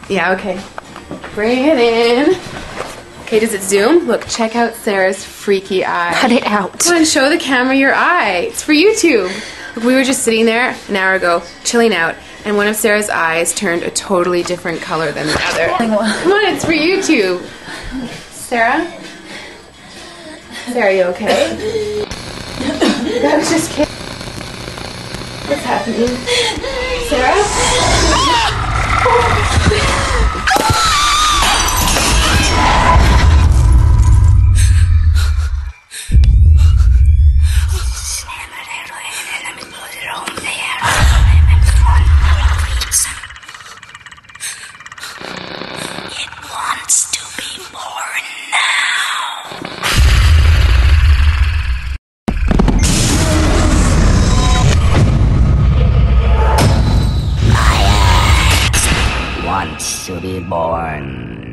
Yeah, okay. Bring it in. Okay, does it zoom? Look, check out Sarah's freaky eye. Cut it out. Come on, show the camera your eye. It's for YouTube. Look, we were just sitting there an hour ago, chilling out, and one of Sarah's eyes turned a totally different color than the other. Come on, it's for YouTube. Sarah? Sarah, are you okay? I was just kidding. What's happening? Sarah? It wants to be born now. My ex wants to be born